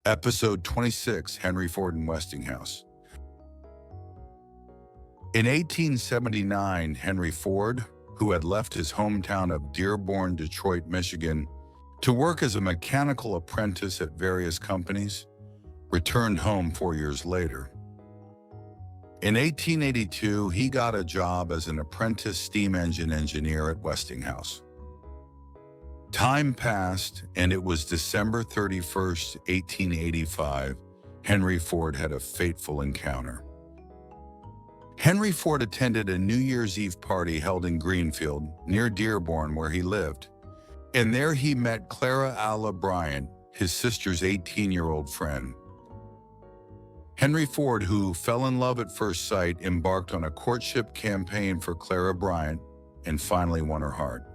Episode 26, Henry Ford and Westinghouse. In 1879, Henry Ford, who had left his hometown of Dearborn, Detroit, Michigan, to work as a mechanical apprentice at various companies, returned home 4 years later. In 1882, he got a job as an apprentice steam engine engineer at Westinghouse. Time passed, and it was December 31st, 1885, Henry Ford had a fateful encounter. Henry Ford attended a New Year's Eve party held in Greenfield, near Dearborn, where he lived. And there he met Clara Alla Bryant, his sister's 18-year-old friend. Henry Ford, who fell in love at first sight, embarked on a courtship campaign for Clara Bryant and finally won her heart.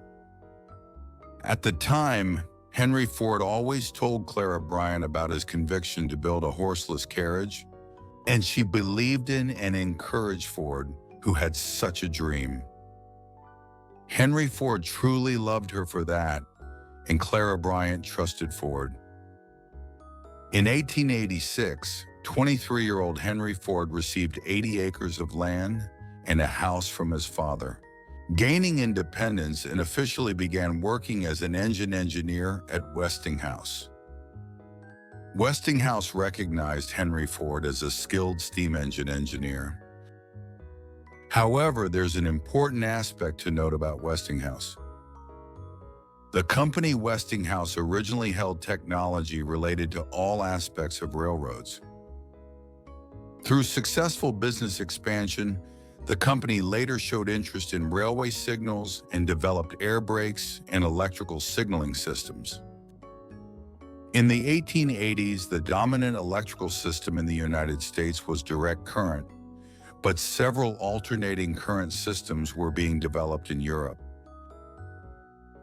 At the time, Henry Ford always told Clara Bryant about his conviction to build a horseless carriage, and she believed in and encouraged Ford, who had such a dream. Henry Ford truly loved her for that, and Clara Bryant trusted Ford. In 1886, 23-year-old Henry Ford received 80 acres of land and a house from his father, gaining independence, and officially began working as an engine engineer at Westinghouse. Westinghouse recognized Henry Ford as a skilled steam engine engineer. However, there's an important aspect to note about Westinghouse. The company Westinghouse originally held technology related to all aspects of railroads. Through successful business expansion, the company later showed interest in railway signals and developed air brakes and electrical signaling systems. In the 1880s, the dominant electrical system in the United States was direct current, but several alternating current systems were being developed in Europe.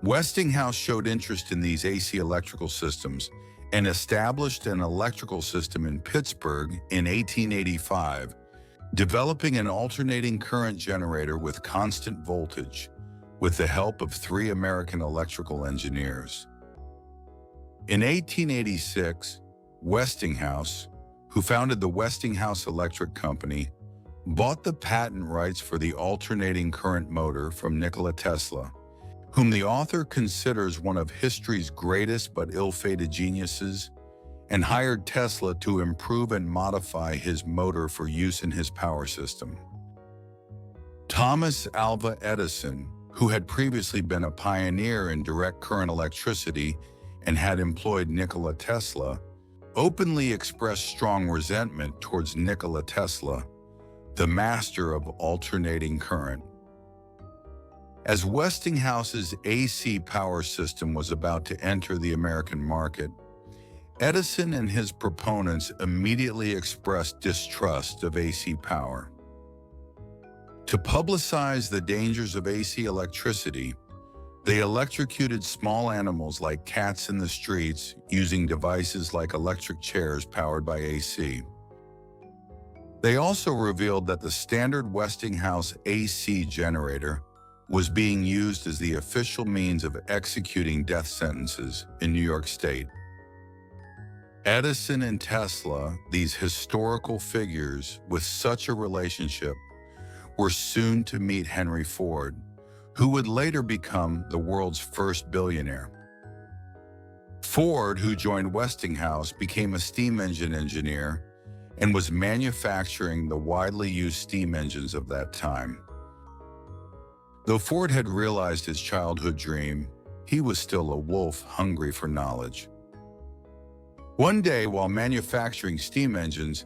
Westinghouse showed interest in these AC electrical systems and established an electrical system in Pittsburgh in 1885, developing an alternating current generator with constant voltage with the help of 3 American electrical engineers. In 1886, Westinghouse, who founded the Westinghouse Electric Company, bought the patent rights for the alternating current motor from Nikola Tesla, whom the author considers one of history's greatest but ill-fated geniuses, and hired Tesla to improve and modify his motor for use in his power system. Thomas Alva Edison, who had previously been a pioneer in direct current electricity and had employed Nikola Tesla, openly expressed strong resentment towards Nikola Tesla, the master of alternating current. As Westinghouse's AC power system was about to enter the American market, Edison and his proponents immediately expressed distrust of AC power. To publicize the dangers of AC electricity, they electrocuted small animals like cats in the streets using devices like electric chairs powered by AC. They also revealed that the standard Westinghouse AC generator was being used as the official means of executing death sentences in New York State. Edison and Tesla, these historical figures with such a relationship, were soon to meet Henry Ford, who would later become the world's first billionaire. Ford, who joined Westinghouse, became a steam engine engineer and was manufacturing the widely used steam engines of that time. Though Ford had realized his childhood dream, he was still a wolf hungry for knowledge. One day, while manufacturing steam engines,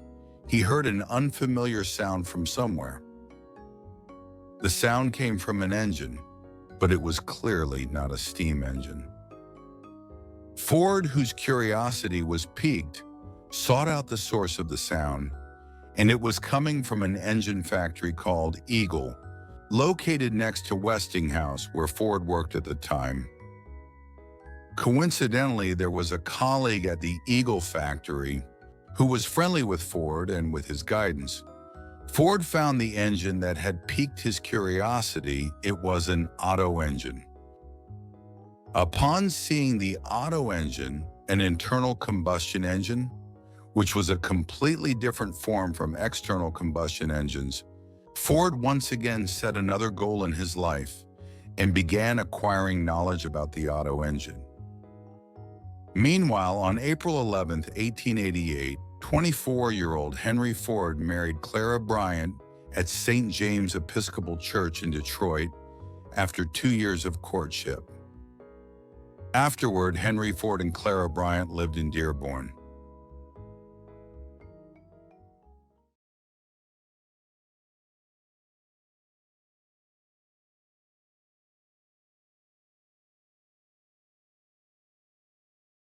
he heard an unfamiliar sound from somewhere. The sound came from an engine, but it was clearly not a steam engine. Ford, whose curiosity was piqued, sought out the source of the sound, and it was coming from an engine factory called Eagle, located next to Westinghouse, where Ford worked at the time. Coincidentally, there was a colleague at the Eagle factory who was friendly with Ford, and with his guidance, Ford found the engine that had piqued his curiosity. It was an Otto engine. Upon seeing the Otto engine, an internal combustion engine, which was a completely different form from external combustion engines, Ford once again set another goal in his life and began acquiring knowledge about the auto engine. Meanwhile, on April 11, 1888, 24-year-old Henry Ford married Clara Bryant at St. James Episcopal Church in Detroit after 2 years of courtship. Afterward, Henry Ford and Clara Bryant lived in Dearborn.